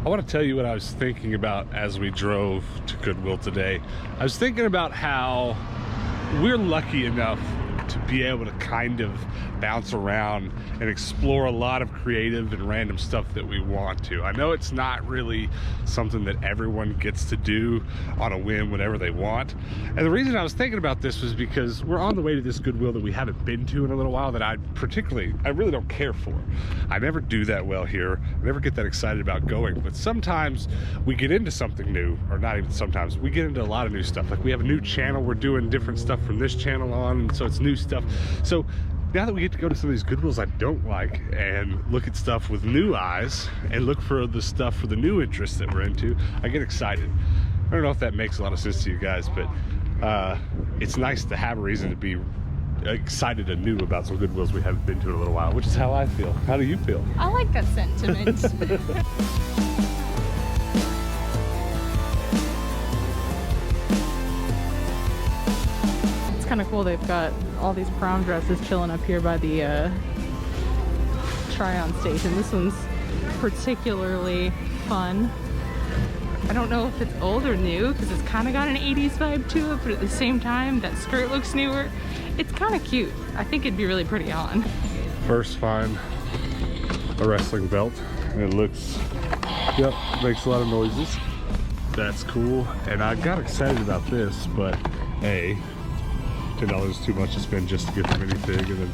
I want to tell you what I was thinking about as we drove to Goodwill today. I was thinking about how we're lucky enough to be able to kind of bounce around and explore a lot of creative and random stuff that we want to. I know it's not really something that everyone gets to do on a whim whenever they want. And the reason I was thinking about this was because we're on the way to this Goodwill that we haven't been to in a little while that I really don't care for. I never do that well here. I never get that excited about going, but sometimes we get into something new, or not even sometimes, we get into a lot of new stuff. Like we have a new channel, we're doing different stuff from this channel on, so it's new stuff. So now that we get to go to some of these Goodwills I don't like and look at stuff with new eyes and look for the stuff for the new interests that we're into, I get excited. I don't know if that makes a lot of sense to you guys, but it's nice to have a reason to be excited and new about some Goodwills we haven't been to in a little while, which is how I feel. How do you feel? I like that sentiment. Kind of cool. They've got all these prom dresses chilling up here by the try-on station. This one's particularly fun. I don't know if it's old or new because it's kind of got an 80s vibe to it, but at the same time that skirt looks newer. It's kind of cute. I think it'd be really pretty on. First find a wrestling belt, and it looks, yep, makes a lot of noises. That's cool, and I got excited about this, but A, $10 too much to spend just to get the minifig, and then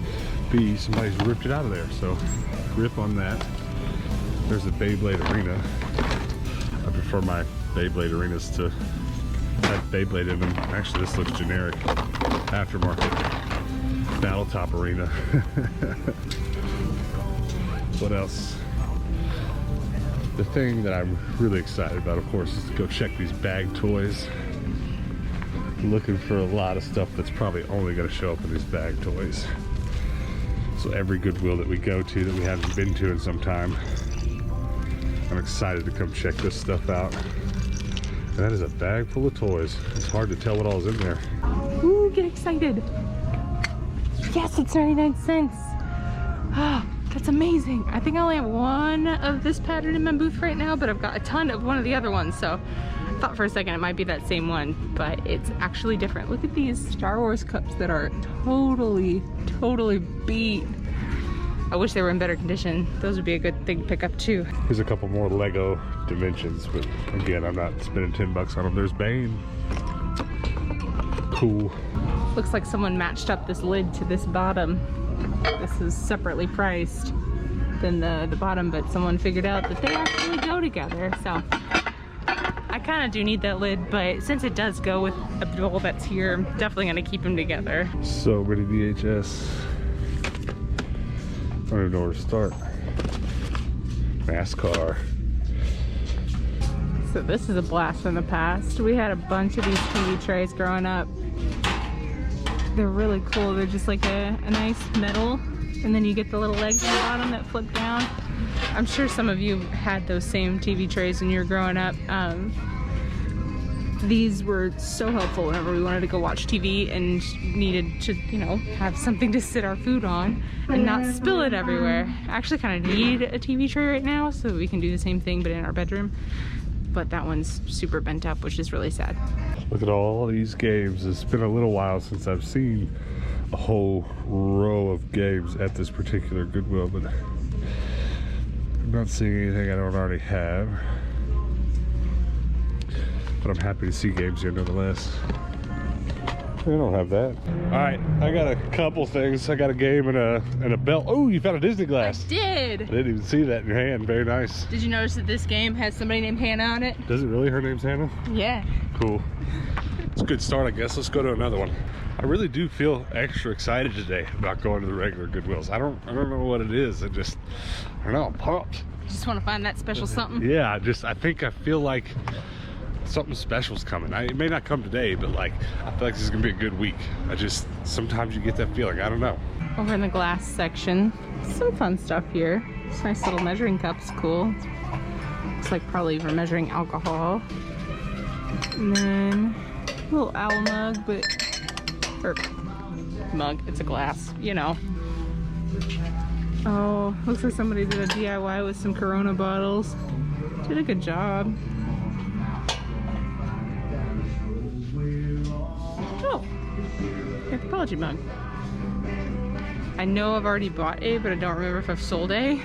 B, somebody's ripped it out of there, so rip on that. There's a Beyblade Arena. I prefer my Beyblade Arenas to have Beyblade in them. Actually, this looks generic. Aftermarket Battle Top Arena. What else? The thing that I'm really excited about, of course, is to go check these bag toys. Looking for a lot of stuff that's probably only going to show up in these bag toys. So every Goodwill that we go to that we haven't been to in some time, I'm excited to come check this stuff out. And that is a bag full of toys. It's hard to tell what all is in there. Ooh, get excited. Yes, it's 99 cents. Ah, that's amazing. I think I only have one of this pattern in my booth right now, but I've got a ton of one of the other ones, so I thought for a second it might be that same one, but it's actually different. Look at these Star Wars cups that are totally beat. I wish they were in better condition. Those would be a good thing to pick up too. Here's a couple more Lego Dimensions, but again, I'm not spending 10 bucks on them. There's Bane. Cool. Looks like someone matched up this lid to this bottom. This is separately priced than the bottom, but someone figured out that they actually go together, so. I kind of do need that lid, but since it does go with a bowl that's here, I'm definitely going to keep them together. So many VHS. I don't even know where to start. NASCAR. So this is a blast from the past. We had a bunch of these TV trays growing up. They're really cool. They're just like a nice metal, and then you get the little legs on the bottom that flip down. I'm sure some of you had those same TV trays when you were growing up. These were so helpful whenever we wanted to go watch TV and needed to, you know, have something to sit our food on and not spill it everywhere. I actually kind of need a TV tray right now so we can do the same thing but in our bedroom. But that one's super bent up, which is really sad. Look at all these games. It's been a little while since I've seen a whole row of games at this particular Goodwill, but I'm not seeing anything I don't already have. But I'm happy to see games here nonetheless. I don't have that. All right, I got a couple things. I got a game and a belt. Oh, you found a Disney glass. I did. I didn't even see that in your hand. Very nice. Did you notice that this game has somebody named Hannah on it? Does it really? Her name's Hannah? Yeah. Cool. It's a good start, I guess. Let's go to another one. I really do feel extra excited today about going to the regular Goodwills. I don't know what it is. I don't know, I'm pumped. Just want to find that special something? Yeah, I feel like something special's coming. It may not come today, but like, I feel like this is gonna be a good week. Sometimes you get that feeling, I don't know. Over in the glass section, some fun stuff here. This nice little measuring cup's cool. Looks like probably for measuring alcohol. And then a little owl mug, or mug, it's a glass, you know. Oh, looks like somebody did a DIY with some Corona bottles. Did a good job. Oh, Anthropology Mug. I know I've already bought a, but I don't remember if I've sold a.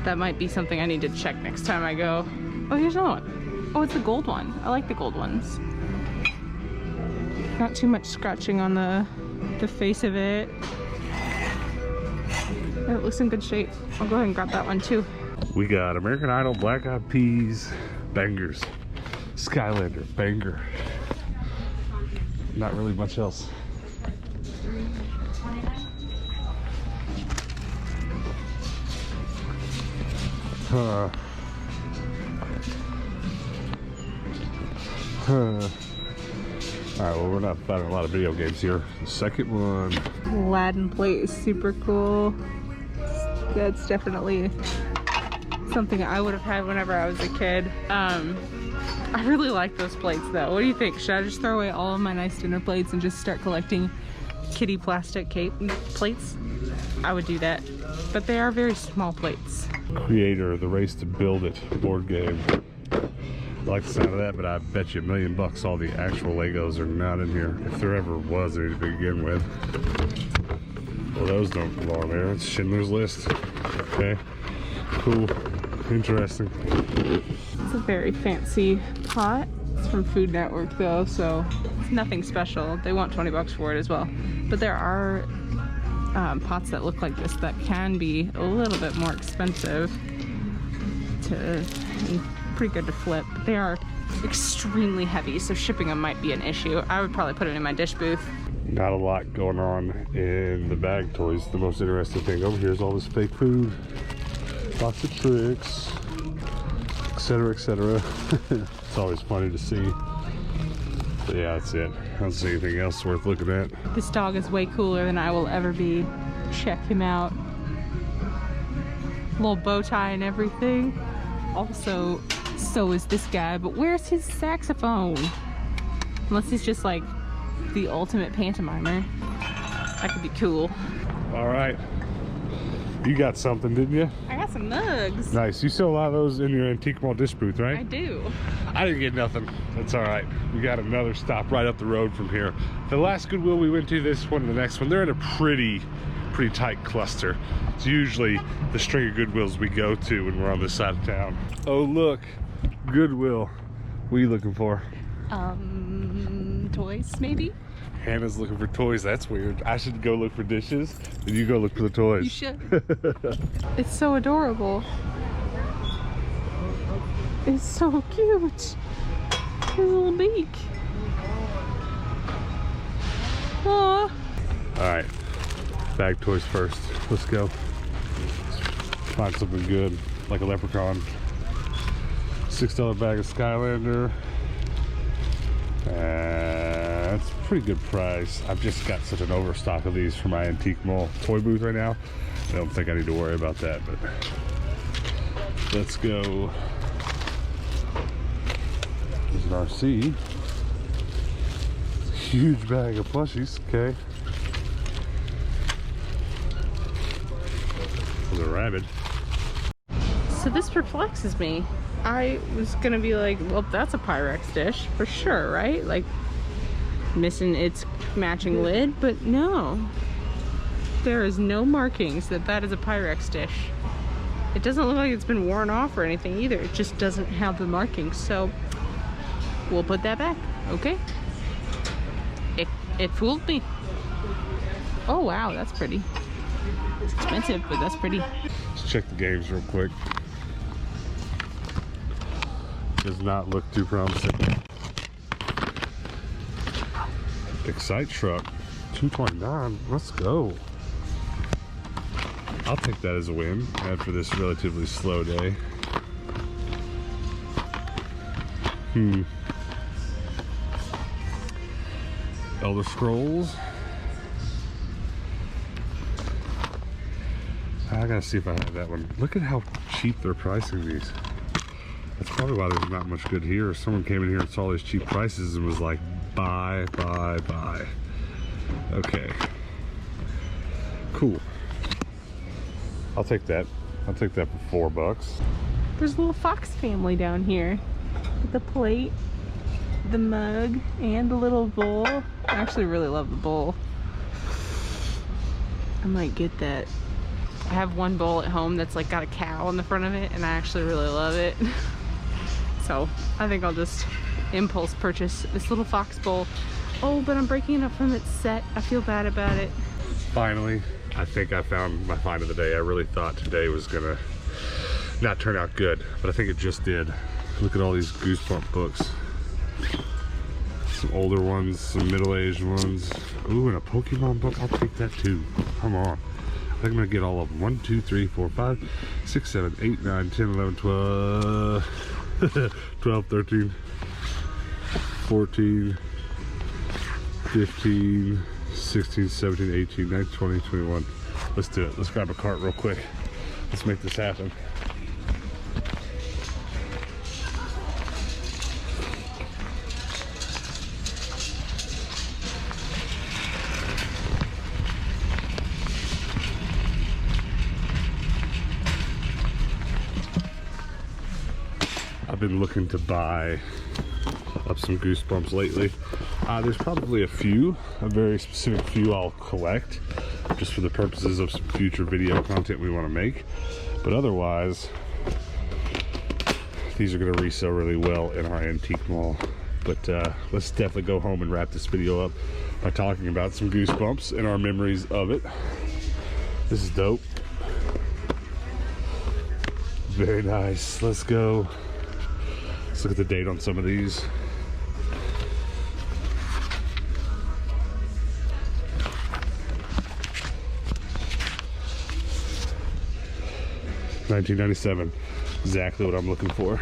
That might be something I need to check next time I go. Oh, here's another one. Oh, it's the gold one. I like the gold ones. Not too much scratching on the face of it. It looks in good shape. I'll go ahead and grab that one too. We got American Idol, Black Eyed Peas, bangers. Skylander, banger. Not really much else. Alright, well, we're not finding a lot of video games here. The second one. Aladdin Plate is super cool. That's definitely something I would have had whenever I was a kid. I really like those plates though. What do you think? Should I just throw away all of my nice dinner plates and just start collecting kitty plastic plates? I would do that. But they are very small plates. Creator, The Race to Build It board game. I like the sound of that, but I bet you $1 million all the actual Legos are not in here. If there ever was any to begin with. Well, those don't belong there. It's Schindler's List. Okay. Cool. Interesting. It's a very fancy pot. It's from Food Network though, so it's nothing special. They want 20 bucks for it as well. But there are pots that look like this that can be a little bit more expensive and pretty good to flip. But they are extremely heavy, so shipping them might be an issue. I would probably put it in my dish booth. Not a lot going on in the bag toys. The most interesting thing over here is all this fake food. Lots of tricks, etc., etc. It's always funny to see. But yeah, that's it. I don't see anything else worth looking at. This dog is way cooler than I will ever be. Check him out. Little bow tie and everything. Also, so is this guy, but where's his saxophone? Unless he's just like the ultimate pantomimer. That could be cool. All right. You got something, didn't you? I got some mugs. Nice. You sell a lot of those in your Antique Mall dish booth, right? I do. I didn't get nothing. That's all right. We got another stop right up the road from here. The last Goodwill we went to, this one and the next one, they're in a pretty tight cluster. It's usually the string of Goodwills we go to when we're on this side of town. Oh, look. Goodwill. What are you looking for? Toys, maybe? Hannah's looking for toys. That's weird. I should go look for dishes, and you go look for the toys. You should. It's so adorable. It's so cute. His little beak. Aww. All right, bag toys first. Let's go. Find something good, like a leprechaun. $6 bag of Skylander. That's a pretty good price. I've just got such an overstock of these for my Antique Mall toy booth right now. I don't think I need to worry about that, but let's go. There's an RC. Huge bag of plushies, okay. There's a rabbit. So this perplexes me. I was gonna be like, well, that's a Pyrex dish for sure, right? Like missing its matching lid, but no. There is no markings that that is a Pyrex dish. It doesn't look like it's been worn off or anything either. It just doesn't have the markings, so we'll put that back, okay? It fooled me. Oh wow, that's pretty. It's expensive, but that's pretty. Let's check the games real quick. Does not look too promising. Excite Truck, $2.29. Let's go. I'll take that as a win after this relatively slow day. Elder Scrolls. I gotta see if I have that one. Look at how cheap they're pricing these. That's probably why there's not much good here. Someone came in here and saw these cheap prices and was like, buy, buy, buy. Okay. Cool. I'll take that. I'll take that for $4. There's a little fox family down here with the plate, the mug, and the little bowl. I actually really love the bowl. I might get that. I have one bowl at home that's like got a cow on the front of it, and I actually really love it. So I think I'll just impulse purchase this little fox bowl. Oh, but I'm breaking it up from its set. I feel bad about it. Finally, I think I found my find of the day. I really thought today was gonna not turn out good, but I think it just did. Look at all these Goosebumps books. Some older ones, some middle-aged ones. Ooh, and a Pokemon book. I'll take that too. Come on. I think I'm gonna get all of them. 1, 2, 3, 4, 5, 6, 7, 8, 9, 10, 11, 12, 12, 13, 14, 15, 16, 17, 18, 19, 20, 21. Let's do it. Let's grab a cart real quick. Let's make this happen. I've been looking to buy up some Goosebumps lately. There's probably a very specific few I'll collect just for the purposes of some future video content we want to make. But otherwise, these are going to resell really well in our antique mall. But let's definitely go home and wrap this video up by talking about some Goosebumps and our memories of it. This is dope. Very nice. Let's go. Let's look at the date on some of these. $19.97, exactly what I'm looking for.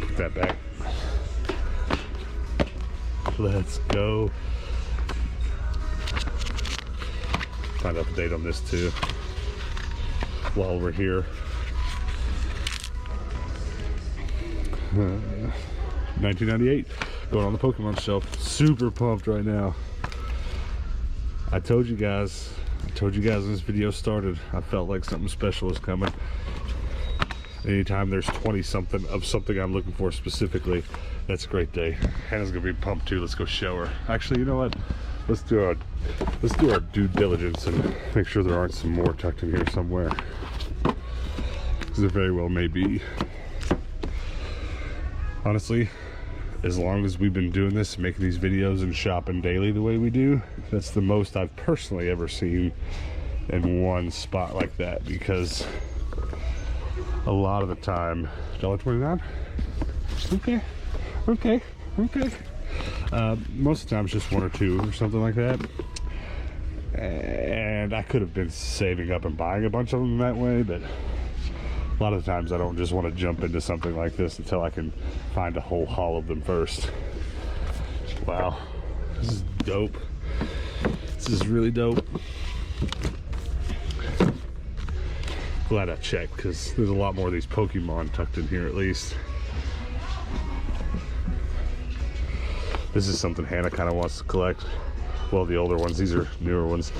Put that back. Let's go. Find out the date on this too while we're here. 1998, going on the Pokemon shelf. Super pumped right now. I told you guys when this video started, I felt like something special was coming. Anytime there's 20 something of something I'm looking for specifically, that's a great day. Hannah's gonna be pumped too. Let's go show her. Actually, you know what? Let's do our due diligence and make sure there aren't some more tucked in here somewhere, because there very well may be. Honestly, as long as we've been doing this, making these videos and shopping daily the way we do, that's the most I've personally ever seen in one spot like that, because a lot of the time, $1.29? Okay. Most of the time it's just one or two or something like that. And I could have been saving up and buying a bunch of them that way, but a lot of the times I don't just want to jump into something like this until I can find a whole haul of them first. Wow, this is dope. This is really dope. Glad I checked, because there's a lot more of these Pokemon tucked in here at least. This is something Hannah kind of wants to collect. Well, the older ones, these are newer ones.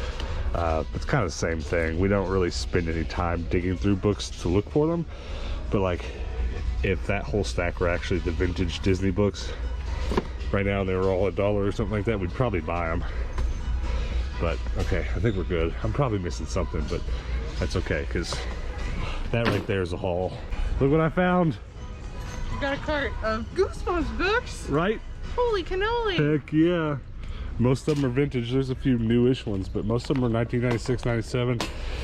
It's kind of the same thing. We don't really spend any time digging through books to look for them, but like if that whole stack were actually the vintage Disney books right now, they were all $1 or something like that, we'd probably buy them. But okay, I think we're good. I'm probably missing something, but that's okay, because that right there is a haul. Look what I found. You got a cart of Goosebumps books, right? Holy cannoli. Heck yeah. Most of them are vintage. There's a few newish ones, but most of them are 1996, 97.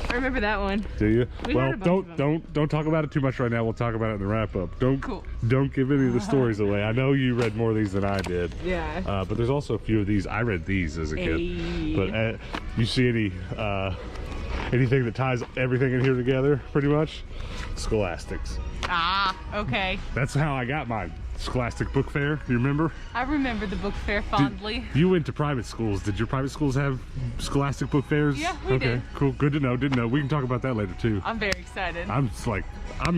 I remember that one. Do you? Well, don't talk about it too much right now. We'll talk about it in the wrap up. Don't give any of the stories away. I know you read more of these than I did. Yeah. But there's also a few of these. I read these as a kid. But you see anything that ties everything in here together, pretty much? Scholastics. Ah, okay. That's how I got mine. Scholastic Book Fair, you remember? I remember the book fair fondly. You went to private schools. Did your private schools have Scholastic Book Fairs? Yeah, we did. Okay, cool. Good to know. Didn't know. We can talk about that later too. I'm very excited. I'm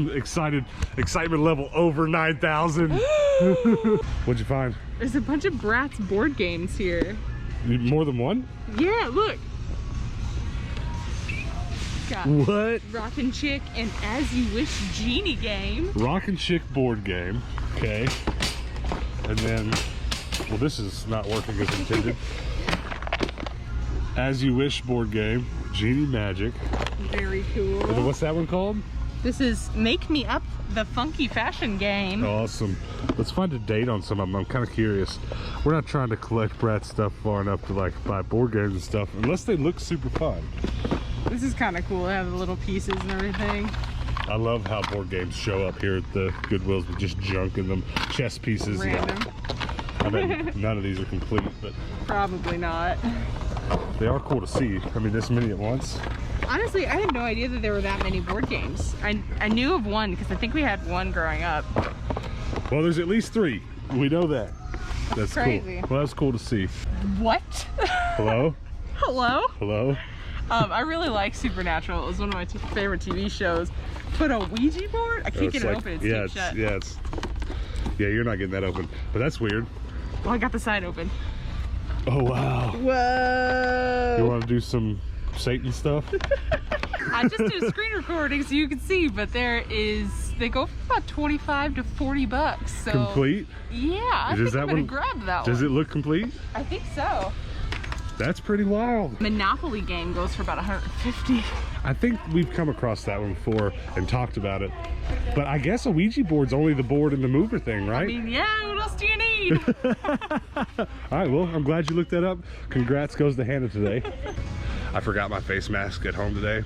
excited. Excitement level over 9,000. What'd you find? There's a bunch of Bratz board games here. More than one? Yeah, look. Got What? Rockin' Chick and As You Wish Genie game. Rockin' Chick board game. Okay. And then, well, this is not working as intended. As You Wish board game. Genie Magic. Very cool. And then what's that one called? This is Make Me Up, the funky fashion game. Awesome. Let's find a date on some of them. I'm kind of curious. We're not trying to collect Brat stuff far enough to like buy board games and stuff unless they look super fun. This is kind of cool. They have the little pieces and everything. I love how board games show up here at the Goodwills with just junk in them. Chess pieces. Random. Yeah. I bet none of these are complete, but Probably not. they are cool to see. I mean, this many at once. Honestly, I had no idea that there were that many board games. I knew of one because I think we had one growing up. Well, there's at least 3. We know that. That's crazy. Cool. Well, that's cool to see. What? Hello? Hello? Hello? I really like Supernatural. It was one of my favorite TV shows. But a Ouija board? I can't get it open. It's taped shut. Yeah, you're not getting that open. But that's weird. Well, I got the side open. Oh, wow. Whoa! You want to do some Satan stuff? I just did a screen recording so you can see, but they go for about 25 to 40 bucks. So Complete? Yeah, I think I'm gonna grab that one. Does it look complete? I think so. That's pretty wild. Monopoly game goes for about 150. I think we've come across that one before and talked about it. But I guess a Ouija board's only the board and the mover thing, right? I mean, yeah, what else do you need? All right, well, I'm glad you looked that up. Congrats goes to Hannah today. I forgot my face mask at home today.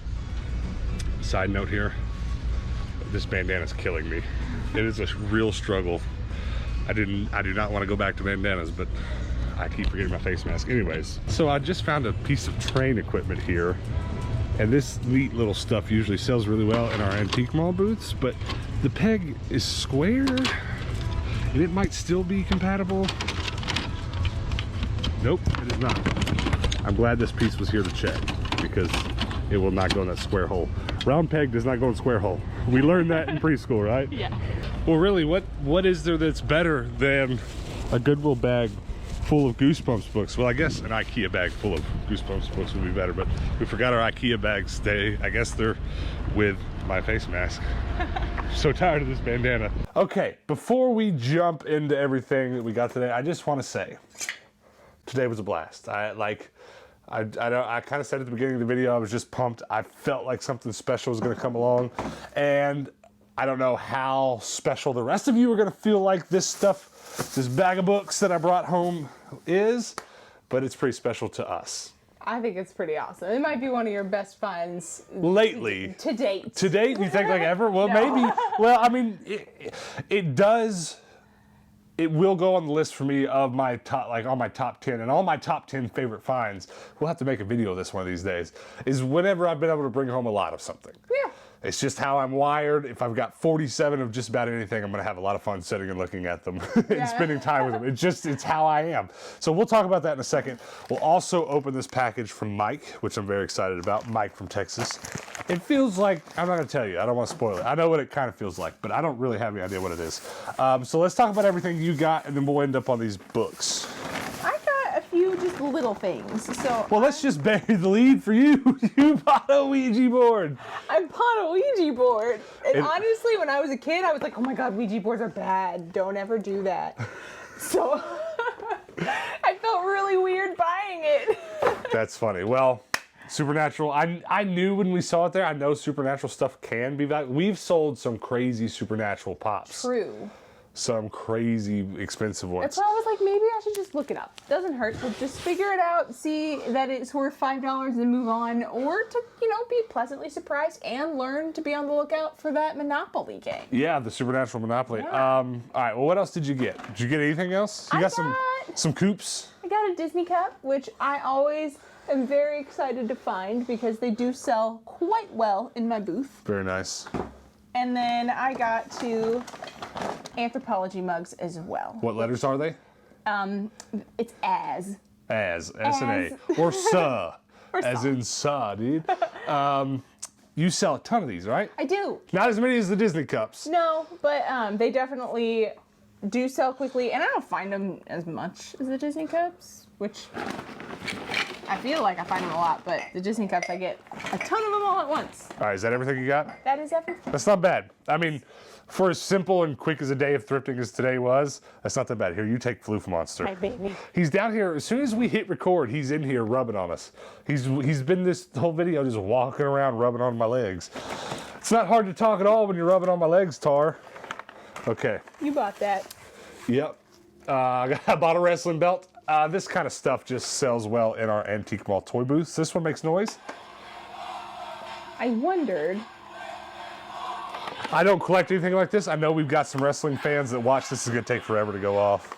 Side note here, this bandana's killing me. It is a real struggle. I do not want to go back to bandanas, but I keep forgetting my face mask. Anyways, so I just found a piece of train equipment here, and this neat little stuff usually sells really well in our antique mall booths, but the peg is square, and it might still be compatible. Nope, it is not. I'm glad this piece was here to check, because it will not go in that square hole. Round peg does not go in square hole. We learned that in preschool, right? Yeah. Well, really, what is there that's better than a Goodwill bag full of Goosebumps books? Well, I guess an IKEA bag full of Goosebumps books would be better, but we forgot our IKEA bags today. I guess they're with my face mask. So tired of this bandana. Okay, before we jump into everything that we got today, I just want to say, today was a blast. I kind of said at the beginning of the video, I was just pumped. I felt like something special was going to come along, and I don't know how special the rest of you are going to feel like this stuff, this bag of books that I brought home is, but it's pretty special to us. I think it's pretty awesome. It might be one of your best finds lately. To date. To date, you think like ever? Well, No. maybe. Well, I mean, it does. It will go on the list for me of my top, like on my top 10, and all my top 10 favorite finds. We'll have to make a video of this one of these days. Is whenever I've been able to bring home a lot of something. Yeah. It's just how I'm wired. If I've got 47 of just about anything, I'm gonna have a lot of fun sitting and looking at them and spending time with them. It's how I am. So we'll talk about that in a second. We'll also open this package from Mike, which I'm very excited about. Mike from Texas. It feels like, I'm not gonna tell you, I don't wanna spoil it. I know what it kind of feels like, but I don't really have any idea what it is. So let's talk about everything you got, and then we'll end up on these books. A few just little things. So well, let's just bury the lead for you. You bought a Ouija board. I bought a Ouija board. And honestly, when I was a kid, I was like, oh my God, Ouija boards are bad. Don't ever do that. So I felt really weird buying it. That's funny. Well, Supernatural, I knew when we saw it there, I know Supernatural stuff can be valuable. We've sold some crazy Supernatural pops. True. Some crazy expensive ones. That's why I was like, maybe I should just look it up. Doesn't hurt. So just figure it out, see that it's worth $5 and move on, or to, be pleasantly surprised and learn to be on the lookout for that Monopoly game. Yeah, the Supernatural Monopoly. Yeah. All right, well, what else did you get? Did you get anything else? You got some coops? I got a Disney cup, which I always am very excited to find because they do sell quite well in my booth. Very nice. And then I got 2 Anthropology mugs as well. What letters are they? It's as. As, S-and-A. Or suh. As in suh, dude. You sell a ton of these, right? I do. Not as many as the Disney cups. No, but they definitely do sell quickly, and I don't find them as much as the Disney cups, which I feel like I find them a lot, but the Disney cups, I get a ton of them all at once. All right, is that everything you got? That is everything. That's not bad. I mean, for as simple and quick as a day of thrifting as today was, that's not that bad. Here, you take Floof Monster. My baby. He's down here. As soon as we hit record, he's in here rubbing on us. He's been this whole video just walking around rubbing on my legs. It's not hard to talk at all when you're rubbing on my legs, Tar. Okay. You bought that. Yep. I bought a wrestling belt. This kind of stuff just sells well in our antique mall toy booths. This one makes noise. I wondered. I don't collect anything like this. I know we've got some wrestling fans that watch. This is going to take forever to go off.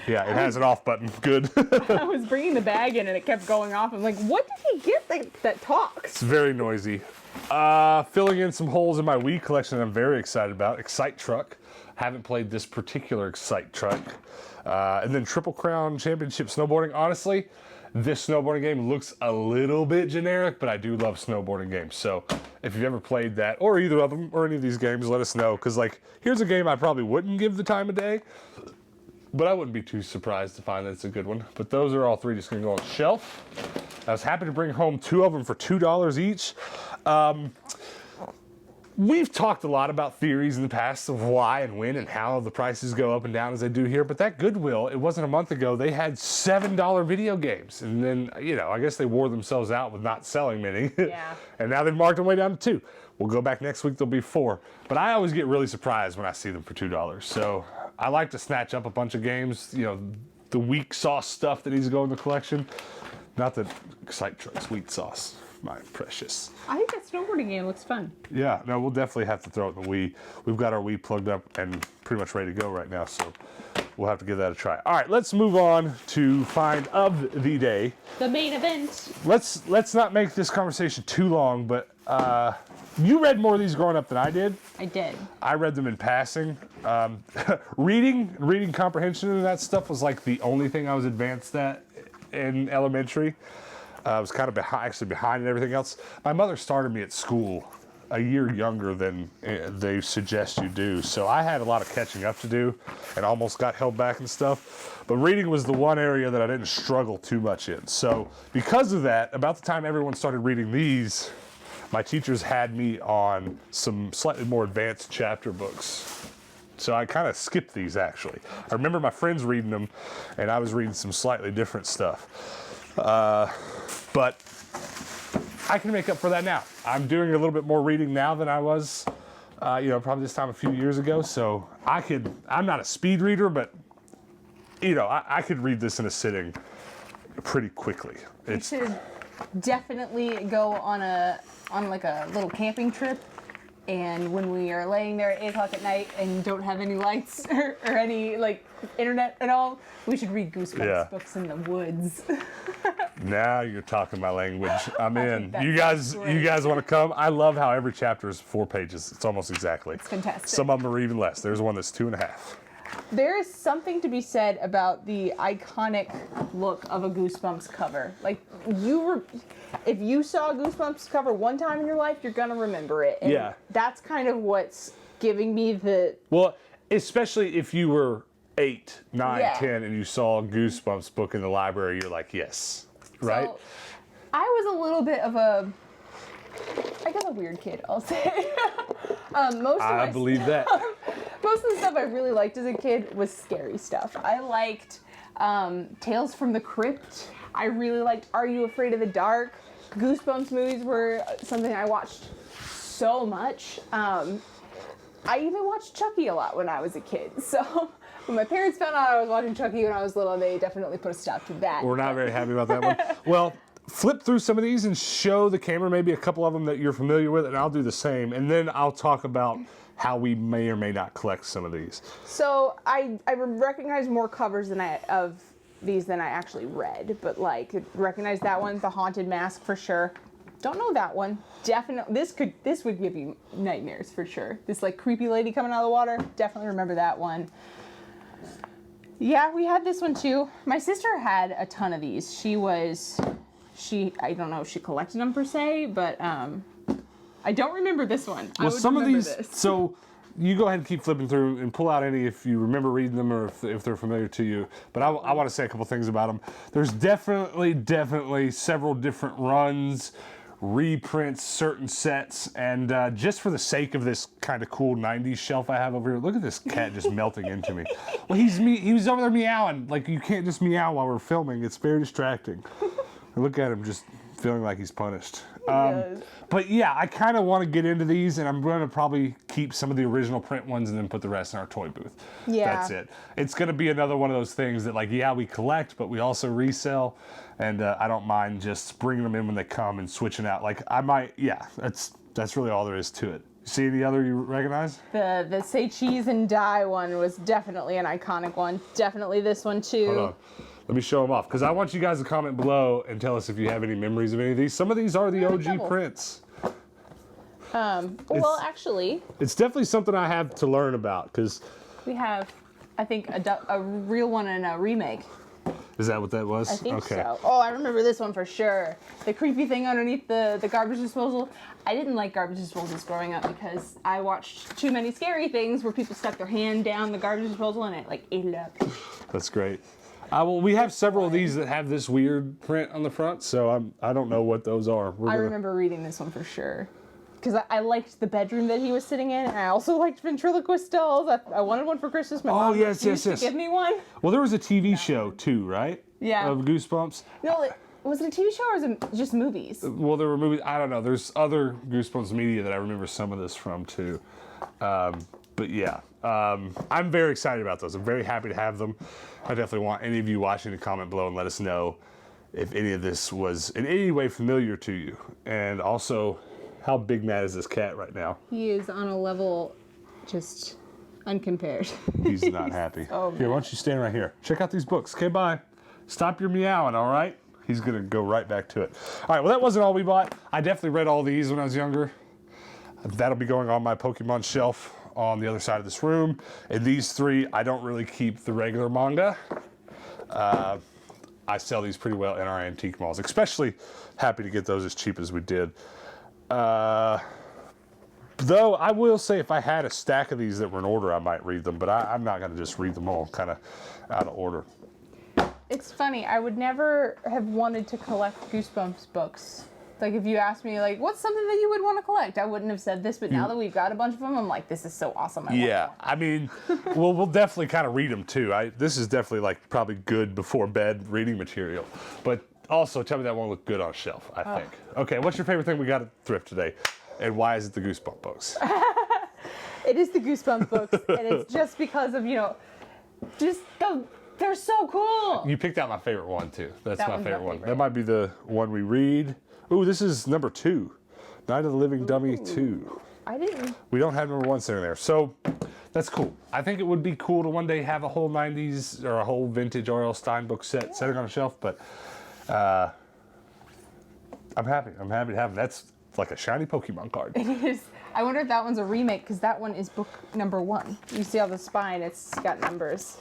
Yeah, it has an off button. Good. I was bringing the bag in and it kept going off. I'm like, what did he get that talks? It's very noisy. Filling in some holes in my Wii collection that I'm very excited about. Excite Truck. Haven't played this particular Excite Truck. And then Triple Crown Championship Snowboarding. Honestly, this snowboarding game looks a little bit generic, but I do love snowboarding games. So if you've ever played that, or either of them, or any of these games, let us know. Because, like, here's a game I probably wouldn't give the time of day, but I wouldn't be too surprised to find that it's a good one. But those are all three just going to go on the shelf. I was happy to bring home 2 of them for $2 each. We've talked a lot about theories in the past of why and when and how the prices go up and down as they do here, but that Goodwill, it wasn't a month ago, they had $7 video games. And then, you know, I guess they wore themselves out with not selling many. Yeah. And now they've marked them way down to $2. We'll go back next week, there'll be $4. But I always get really surprised when I see them for $2. So I like to snatch up a bunch of games, you know, the weak sauce stuff that needs to go in the collection. Not the Excite Truck's wheat sauce. My precious. I think that snowboarding game looks fun. Yeah, no, we'll definitely have to throw it in the Wii. We've got our Wii plugged up and pretty much ready to go right now, so we'll have to give that a try. All right, let's move on to find of the day. The main event. Let's not make this conversation too long, but you read more of these growing up than I did. I did. I read them in passing. Reading comprehension and that stuff was like the only thing I was advanced at in elementary. I was kind of behind in everything else. My mother started me at school a year younger than they suggest you do. So I had a lot of catching up to do and almost got held back and stuff. But reading was the one area that I didn't struggle too much in. So because of that, about the time everyone started reading these, my teachers had me on some slightly more advanced chapter books. So I kind of skipped these actually. I remember my friends reading them and I was reading some slightly different stuff. But I can make up for that now. I'm doing a little bit more reading now than I was, you know, probably this time a few years ago. So I'm not a speed reader, but, you know, I could read this in a sitting pretty quickly. You should definitely go on like a little camping trip. And when we are laying there at 8 o'clock at night and don't have any lights or any like internet at all, we should read Goosebumps books in the woods. Now you're talking my language. I'm in. You guys want to come? I love how every chapter is 4 pages. It's almost exactly. It's fantastic. Some of them are even less. There's one that's 2.5. There is something to be said about the iconic look of a Goosebumps cover. Like if you saw a Goosebumps cover one time in your life, you're gonna remember it. And yeah. That's kind of what's giving me the. Well, especially if you were 8, 9, 10, and you saw a Goosebumps book in the library, you're like, yes, right? So, I was a little bit of a weird kid, I'll say. I believe that. Most of the stuff I really liked as a kid was scary stuff. I liked Tales from the Crypt. I really liked Are You Afraid of the Dark? Goosebumps movies were something I watched so much. I even watched Chucky a lot when I was a kid. So when my parents found out I was watching Chucky when I was little, they definitely put a stop to that. We're not very happy about that one. Well, flip through some of these and show the camera maybe a couple of them that you're familiar with, and I'll do the same. And then I'll talk about how we may or may not collect some of these. So I recognize more covers of these than I actually read, but like recognize that one, The Haunted Mask for sure. Don't know that one. Definitely, this would give you nightmares for sure. This like creepy lady coming out of the water. Definitely remember that one. Yeah, we had this one too. My sister had a ton of these. I don't know if she collected them per se, but I don't remember this one. Well, some of these, so you go ahead and keep flipping through and pull out any if you remember reading them or if they're familiar to you. But I want to say a couple things about them. There's definitely several different runs, reprints, certain sets, and just for the sake of this kind of cool 90s shelf I have over here, look at this cat just melting into me. Well, he was over there meowing. Like, you can't just meow while we're filming. It's very distracting. Look at him just feeling like he's punished. But yeah, I kind of want to get into these, and I'm going to probably keep some of the original print ones and then put the rest in our toy booth. Yeah. That's it. It's going to be another one of those things that, like, yeah, we collect, but we also resell, and I don't mind just bringing them in when they come and switching out. Like, I might, yeah, that's really all there is to it. See any other you recognize? The Say Cheese and Die one was definitely an iconic one. Definitely this one too. Hold on. Let me show them off, because I want you guys to comment below and tell us if you have any memories of any of these. Some of these are the OG prints. Well, actually, it's definitely something I have to learn about, because we have, I think, a real one and a remake. Is that what that was? I think so. Oh, I remember this one for sure. The creepy thing underneath the garbage disposal. I didn't like garbage disposals growing up because I watched too many scary things where people stuck their hand down the garbage disposal and it, like, ate it up. That's great. Well, we have several of these that have this weird print on the front, so I don't know what those are. I remember reading this one for sure. Because I liked the bedroom that he was sitting in, and I also liked ventriloquist dolls. I wanted one for Christmas. My mom used to give me one. Well, there was a TV show too, right? Yeah. Of Goosebumps. No, was it a TV show or was it just movies? Well, there were movies. I don't know. There's other Goosebumps media that I remember some of this from too. But yeah, I'm very excited about those. I'm very happy to have them. I definitely want any of you watching to comment below and let us know if any of this was in any way familiar to you. And also, how big mad is this cat right now? He is on a level just uncompared. He's not happy. Here, why don't you stand right here? Check out these books. Okay, bye. Stop your meowing, all right? He's going to go right back to it. All right, well, that wasn't all we bought. I definitely read all these when I was younger. That'll be going on my Pokemon shelf on the other side of this room. And these three, I don't really keep the regular manga. I sell these pretty well in our antique malls, especially happy to get those as cheap as we did. Though I will say if I had a stack of these that were in order, I might read them, but I'm not going to just read them all kind of out of order. It's funny, I would never have wanted to collect Goosebumps books. Like, if you asked me, like, what's something that you would want to collect? I wouldn't have said this, but now that we've got a bunch of them, I'm like, this is so awesome. I mean, well, we'll definitely kind of read them too. This is definitely like probably good before bed reading material. But also, tell me that won't look good on a shelf, I think. Okay, what's your favorite thing we got at Thrift today? And why is it the Goosebump books? It is the Goosebump books, and it's just because of, they're so cool. You picked out my favorite one too. That's my favorite one. Favorite. That might be the one we read. Ooh, this is number 2. Night of the Living Dummy 2. We don't have number 1 sitting there. So that's cool. I think it would be cool to one day have a whole 90s or a whole vintage R.L. Stine book set sitting on a shelf, but I'm happy. I'm happy to have them. That's like a shiny Pokemon card. It is. I wonder if that one's a remake, because that one is book number 1. You see on the spine, it's got numbers.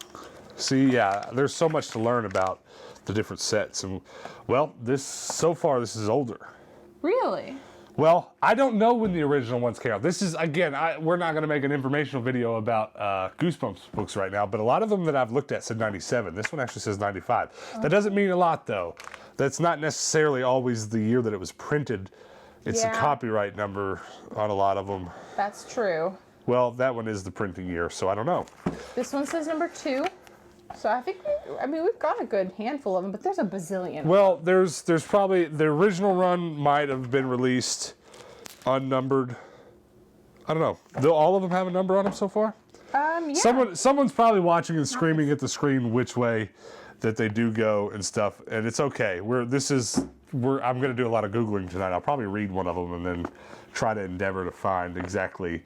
See, yeah, there's so much to learn about the different sets. And, well, so far, this is older. Really? Well, I don't know when the original ones came out. This is, again, we're not going to make an informational video about Goosebumps books right now, but a lot of them that I've looked at said 97. This one actually says 95. That doesn't mean a lot, though. That's not necessarily always the year that it was printed. It's a copyright number on a lot of them. That's true. Well, that one is the printing year, so I don't know. This one says number 2. So I think, we've got a good handful of them, but there's a bazillion. Well, there's probably, the original run might have been released unnumbered. I don't know. Do all of them have a number on them so far? Yeah. Someone's probably watching and screaming at the screen which way that they do go and stuff, and it's okay. I'm going to do a lot of Googling tonight. I'll probably read one of them and then try to endeavor to find exactly.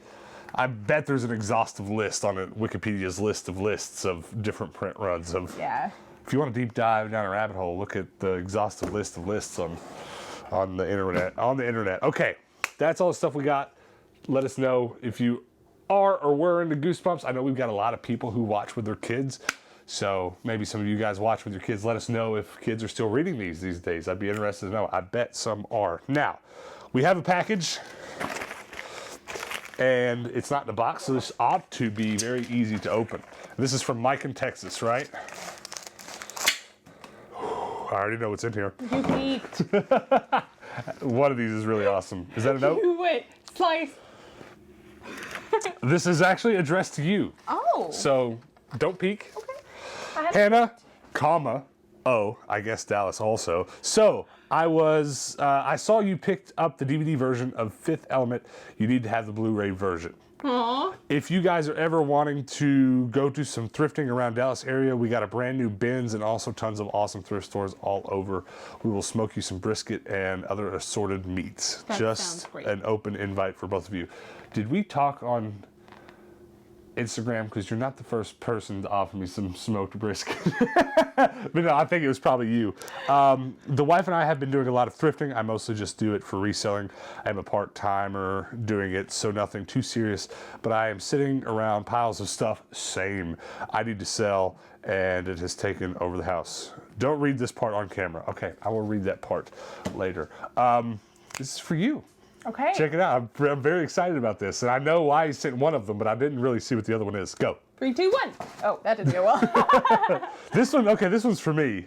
I bet there's an exhaustive list on Wikipedia's list of lists of different print runs of. Yeah. If you want to deep dive down a rabbit hole, look at the exhaustive list of lists on the internet. Okay, that's all the stuff we got. Let us know if you are or were into Goosebumps. I know we've got a lot of people who watch with their kids, so maybe some of you guys watch with your kids. Let us know if kids are still reading these days. I'd be interested to know. I bet some are. Now, we have a package. and it's not in a box, so this ought to be very easy to open. This is from Mike in Texas, right? I already know what's in here. You peeked. One of these is really awesome. Is that a note? Wait, slice. This is actually addressed to you. Oh. So don't peek. Okay. Hannah, comma, oh, I guess Dallas also. So I saw you picked up the DVD version of Fifth Element. You need to have the Blu-ray version. Aww. If you guys are ever wanting to go do some thrifting around Dallas area, we got a brand new bins and also tons of awesome thrift stores all over. We will smoke you some brisket and other assorted meats. That Just sounds great. an open invite for both of you. Did we talk on Instagram? Because you're not the first person to offer me some smoked brisket. But no, I think it was probably you. The wife and I have been doing a lot of thrifting. I mostly just do it for reselling. I am a part-timer doing it, so nothing too serious. But I am sitting around piles of stuff. Same. I need to sell, and it has taken over the house. Don't read this part on camera. Okay, I will read that part later. This is for you. Okay. Check it out. I'm very excited about this. And I know why he sent one of them, but I didn't really see what the other one is. Go. 3, 2, 1. Oh, that didn't go well. This one, okay, this one's for me.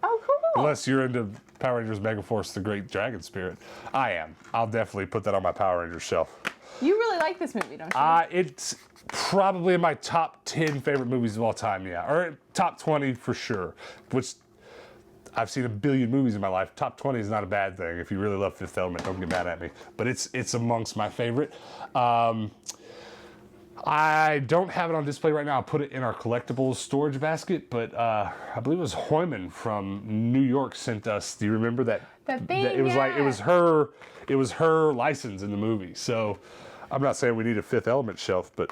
Oh, cool. Unless you're into Power Rangers Megaforce, the Great Dragon Spirit. I am. I'll definitely put that on my Power Rangers shelf. You really like this movie, don't you? It's probably in my top 10 favorite movies of all time, yeah. Or top 20 for sure, which I've seen a billion movies in my life. Top 20 is not a bad thing. If you really love Fifth Element, don't get mad at me. But it's amongst my favorite. I don't have it on display right now. I'll put it in our collectibles storage basket. But I believe it was Hoyman from New York sent us. Do you remember that? That thing, It was yeah. like it was her license in the movie. So I'm not saying we need a Fifth Element shelf, but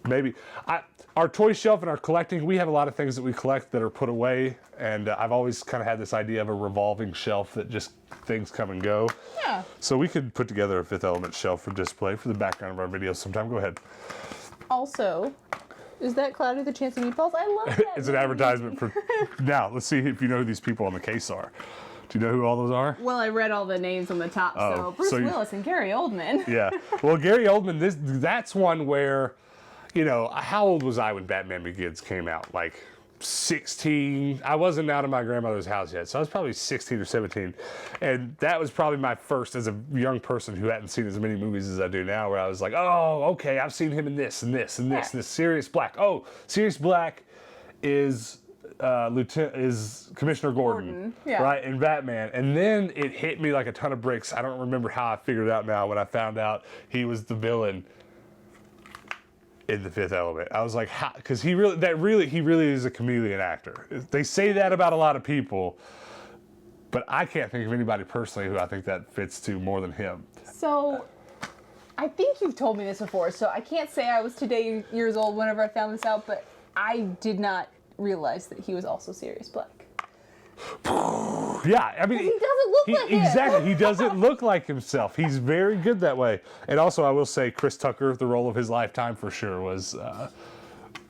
maybe. Our toy shelf and our collecting, we have a lot of things that we collect that are put away, and I've always kind of had this idea of a revolving shelf that just things come and go. Yeah. So we could put together a Fifth Element shelf for display for the background of our videos sometime. Go ahead. Also, is that Cloudy the Chance of Meatballs? I love that. It's an advertisement for... Now, let's see if you know who these people on the case are. Do you know who all those are? Well, I read all the names on the top, so Bruce Willis and Gary Oldman. Yeah. Well, Gary Oldman, that's one where... You know, how old was I when Batman Begins came out? Like 16. I wasn't out of my grandmother's house yet, so I was probably 16 or 17. And that was probably my first, as a young person who hadn't seen as many movies as I do now, where I was like, oh, okay, I've seen him in this and this and this and this. Sirius Black. Oh, Sirius Black is Commissioner Gordon, yeah. right, in Batman. And then it hit me like a ton of bricks. I don't remember how I figured it out now when I found out he was the villain in the Fifth Element. I was like, how? Because he really is a chameleon actor. They say that about a lot of people, but I can't think of anybody personally who I think that fits to more than him. So, I think you've told me this before, so I can't say I was today years old whenever I found this out, but I did not realize that he was also Sirius Black. Yeah, I mean, He doesn't look like him. Exactly, he doesn't look like himself. He's very good that way. And also, I will say, Chris Tucker, the role of his lifetime for sure was.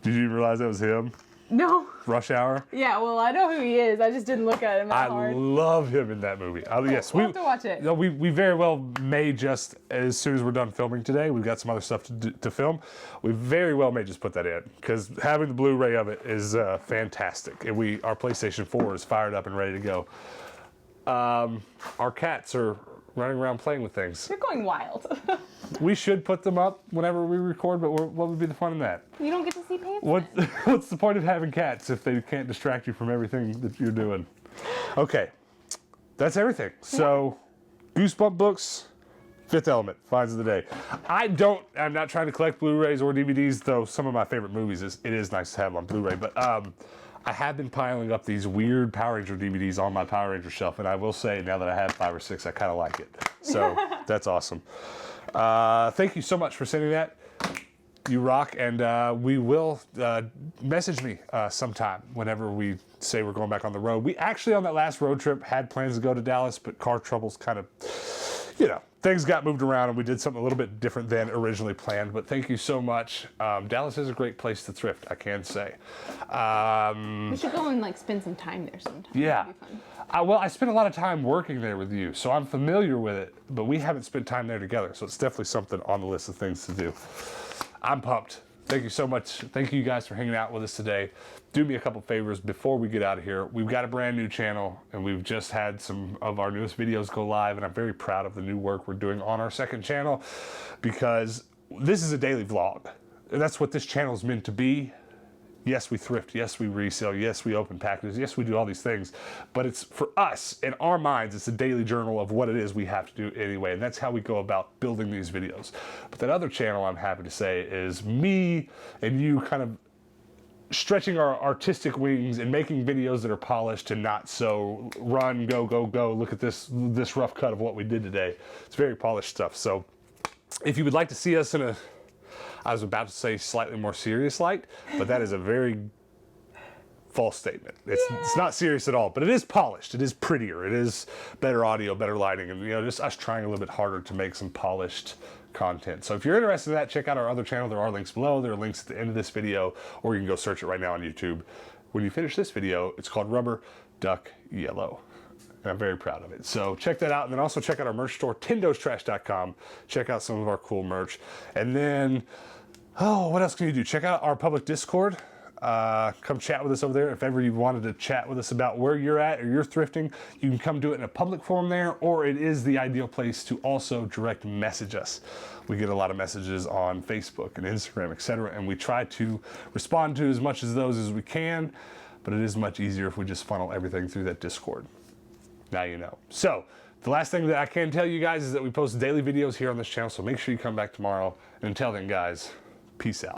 Did you realize that was him? No. Rush Hour. Yeah, well, I know who he is. I just didn't look at him that hard. I love him in that movie. Yes, we'll have to watch it. You know, we very well may just, as soon as we're done filming today, we've got some other stuff to film. We very well may just put that in, because having the Blu-ray of it is fantastic. And our PlayStation 4 is fired up and ready to go. Our cats are running around playing with things. They're going wild. We should put them up whenever we record, but what would be the fun in that? You don't get to see pants. What's the point of having cats if they can't distract you from everything that you're doing? Okay, that's everything. So, Goosebumps Books, Fifth Element, finds of the day. I'm not trying to collect Blu-rays or DVDs, though some of my favorite movies, it is nice to have on Blu-ray, but I have been piling up these weird Power Ranger DVDs on my Power Ranger shelf, and I will say, now that I have 5 or 6, I kind of like it. So, that's awesome. Thank you so much for sending that. You rock, and we will message me sometime whenever we say we're going back on the road. We actually, on that last road trip, had plans to go to Dallas, but car troubles kind of, things got moved around and we did something a little bit different than originally planned, but thank you so much. Dallas is a great place to thrift, I can say. We should go and like spend some time there sometime. Yeah. That'd be fun. Well, I spent a lot of time working there with you, so I'm familiar with it, but we haven't spent time there together, so it's definitely something on the list of things to do. I'm pumped. Thank you so much. Thank you guys for hanging out with us today. Do me a couple favors before we get out of here. We've got a brand new channel, and we've just had some of our newest videos go live, and I'm very proud of the new work we're doing on our second channel, because this is a daily vlog. And that's what this channel is meant to be. Yes, we thrift. Yes, we resell. Yes, we open packages. Yes, we do all these things. But it's for us, in our minds, it's a daily journal of what it is we have to do anyway. And that's how we go about building these videos. But that other channel, I'm happy to say, is me and you kind of stretching our artistic wings and making videos that are polished and not so run, go, go, go. Look at this rough cut of what we did today. It's very polished stuff. So if you would like to see us in a, I was about to say slightly more serious light, but that is a very false statement. It's not serious at all, but it is polished. It is prettier. It is better audio, better lighting, and just us trying a little bit harder to make some polished content. So if you're interested in that, check out our other channel. There are links below. There are links at the end of this video, or you can go search it right now on YouTube. When you finish this video, it's called Rubber Duck Yellow. And I'm very proud of it. So check that out. And then also check out our merch store, tindostrash.com. Check out some of our cool merch. And then, what else can you do? Check out our public Discord. Come chat with us over there. If ever you wanted to chat with us about where you're at or you're thrifting, you can come do it in a public forum there, or it is the ideal place to also direct message us. We get a lot of messages on Facebook and Instagram, etc., and we try to respond to as much of those as we can, but it is much easier if we just funnel everything through that Discord. Now you know. So the last thing that I can tell you guys is that we post daily videos here on this channel, so make sure you come back tomorrow. And until then, guys, peace out.